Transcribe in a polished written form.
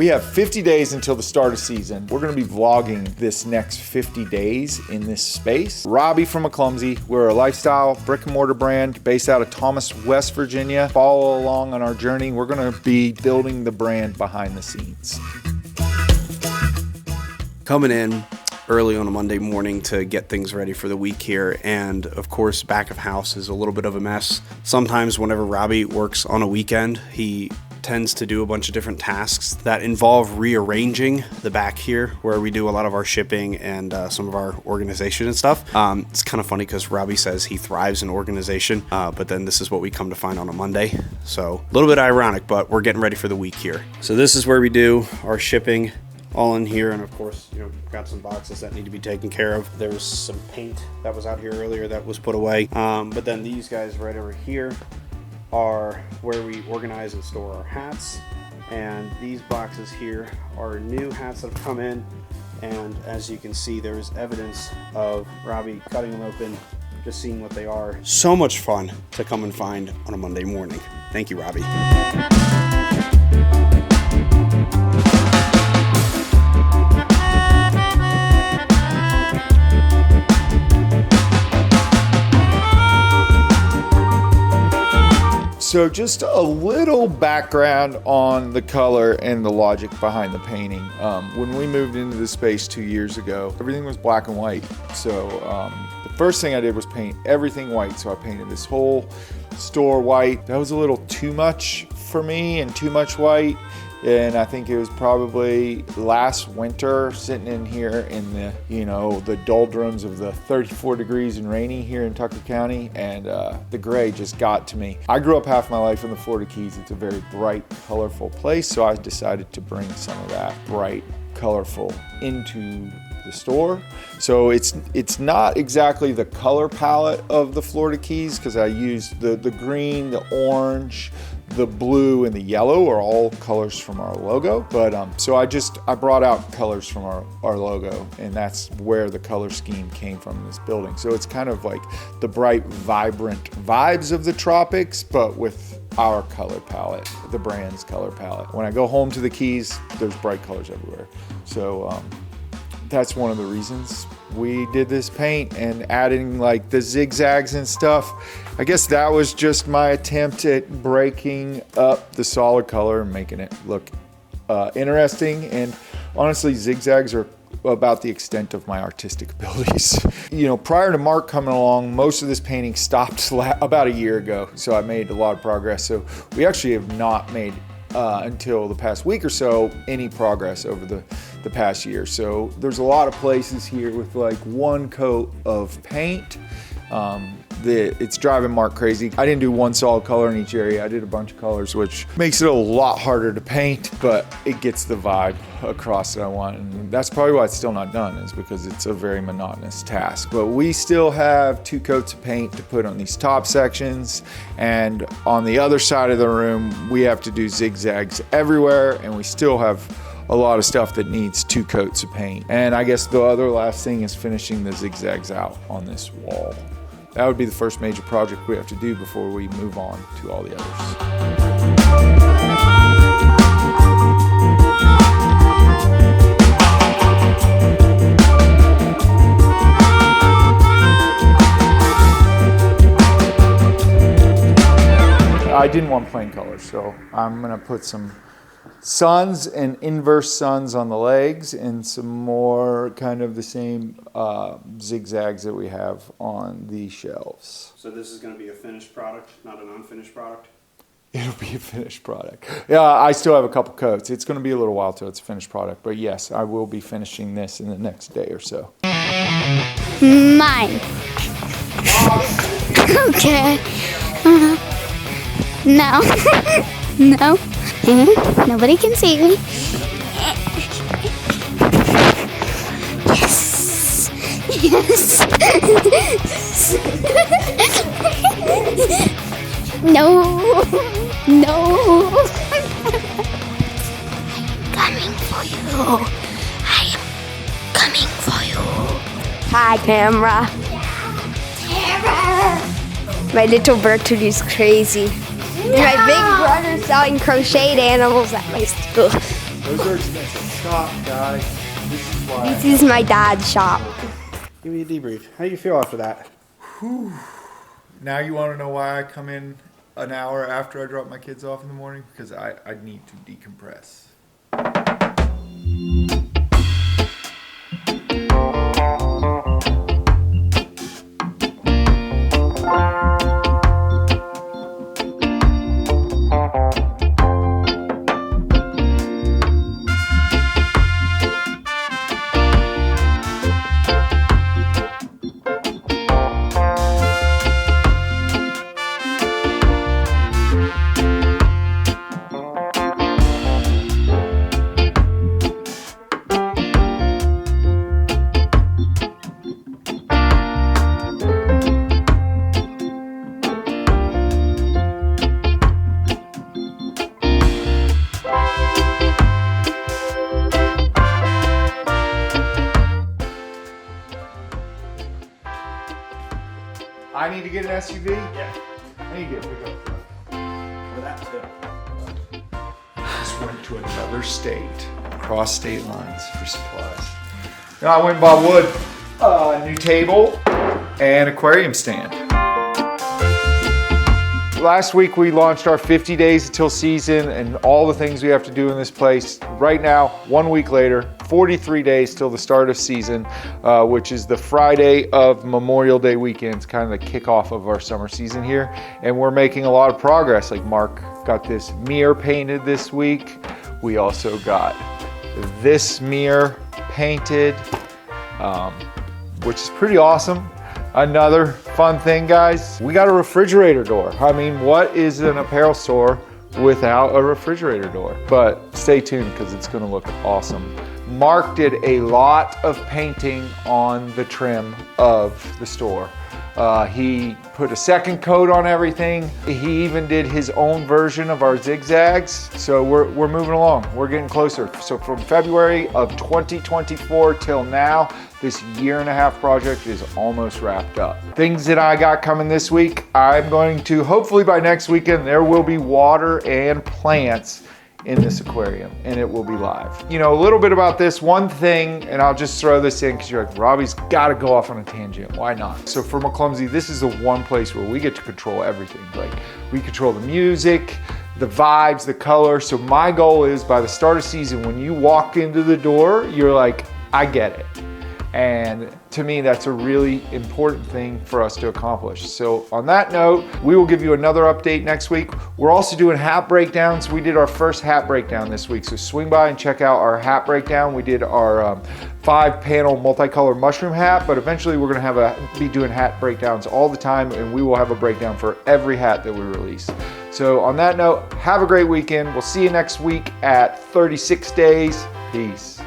we have 50 days until the start of season. We're gonna be vlogging this next 50 days in this space. Robbie from McClumsy. We're a lifestyle brick and mortar brand based out of Thomas, West Virginia. Follow along on our journey. We're gonna be building the brand behind the scenes. Coming in early on a Monday morning to get things ready for the week here, and of course back of house is a little bit of a mess. Sometimes whenever Robbie works on a weekend, he tends to do a bunch of different tasks that involve rearranging the back here where we do a lot of our shipping and some of our organization and stuff. It's kind of funny because Robbie says he thrives in organization, but then this is what we come to find on a Monday. So a little bit ironic, but we're getting ready for the week here. So this is where we do our shipping, all in here, and of course, got some boxes that need to be taken care of. There was some paint that was out here earlier that was put away, but then these guys right over here are where we organize and store our hats, and these boxes here are new hats that have come in, and as you can see, there is evidence of Robbie cutting them open, just seeing what they are. So much fun to come and find on a Monday morning. Thank you, Robbie. So just a little background on the color and the logic behind the painting. When we moved into this space 2 years ago, everything was black and white. So the first thing I did was paint everything white. So I painted this whole store white. That was a little too much for me and too much white. And I think it was probably last winter sitting in here in the, the doldrums of the 34 degrees and rainy here in Tucker County, and the gray just got to me. I grew up half my life in the Florida Keys. It's a very bright, colorful place, so I decided to bring some of that bright, colorful into the store. So it's not exactly the color palette of the Florida Keys, because I used the green, the orange, the blue, and the yellow are all colors from our logo. But so I brought out colors from our logo, and that's where the color scheme came from in this building. So it's kind of like the bright, vibrant vibes of the tropics, but with our color palette, the brand's color palette. When I go home to the Keys, there's bright colors everywhere. So that's one of the reasons we did this paint, and adding like the zigzags and stuff. I guess that was just my attempt at breaking up the solid color and making it look interesting. And honestly, zigzags are about the extent of my artistic abilities. Prior to Mark coming along, most of this painting stopped about a year ago. So I made a lot of progress. So we actually have not made until the past week or so any progress over the past year. So there's a lot of places here with like one coat of paint. It's driving Mark crazy. I didn't do one solid color in each area. I did a bunch of colors, which makes it a lot harder to paint, but it gets the vibe across that I want. And that's probably why it's still not done, is because it's a very monotonous task. But we still have 2 coats of paint to put on these top sections. And on the other side of the room, we have to do zigzags everywhere, and we still have a lot of stuff that needs 2 coats of paint. And I guess the other last thing is finishing the zigzags out on this wall. That would be the first major project we have to do before we move on to all the others. I didn't want plain colors, so I'm gonna put some suns and inverse suns on the legs, and some more kind of the same zigzags that we have on the shelves. So this is going to be a finished product, not an unfinished product? It'll be a finished product. Yeah, I still have a couple coats. It's going to be a little while till it's a finished product, but yes, I will be finishing this in the next day or so. Mine. Okay. No. No. Nobody can see me. Yes. Yes. No. No. I'm coming for you. I am coming for you. Hi, camera. My little Bertie is crazy. No. My big brother's selling crocheted animals at my school. Those are expensive. Stop, guys. This is why. This is my dad's shop. Give me a debrief. How do you feel after that? Now you want to know why I come in an hour after I drop my kids off in the morning? Because I need to decompress. I need to get an SUV? Yeah. I need to get a pickup truck. For that too. Just went to another state, across state lines for supplies. Now I went and bought wood, a new table, and aquarium stand. Last week we launched our 50 days until season and all the things we have to do in this place. Right now, 1 week later, 43 days till the start of season, which is the Friday of Memorial Day weekend. It's kind of the kickoff of our summer season here. And we're making a lot of progress. Like Mark got this mirror painted this week. We also got this mirror painted, which is pretty awesome. Another fun thing, guys, we got a refrigerator door. I mean, what is an apparel store without a refrigerator door? But stay tuned because it's gonna look awesome. Mark did a lot of painting on the trim of the store. He put a second coat on everything. He even did his own version of our zigzags. So we're moving along. We're getting closer. So from February of 2024 till now, this 1.5-year project is almost wrapped up. Things that I got coming this week, I'm going to, hopefully by next weekend, there will be water and plants in this aquarium and it will be live. You know, a little bit about this one thing, and I'll just throw this in because you're like, Robbie's gotta go off on a tangent, why not? So for McClumsy, this is the one place where we get to control everything. Like we control the music, the vibes, the color. So my goal is by the start of season, when you walk into the door, you're like, I get it. And to me, that's a really important thing for us to accomplish. So on that note, we will give you another update next week. We're also doing hat breakdowns. We did our first hat breakdown this week. So swing by and check out our hat breakdown. We did our 5-panel multicolored mushroom hat, but eventually we're gonna be doing hat breakdowns all the time, and we will have a breakdown for every hat that we release. So on that note, have a great weekend. We'll see you next week at 36 days. Peace.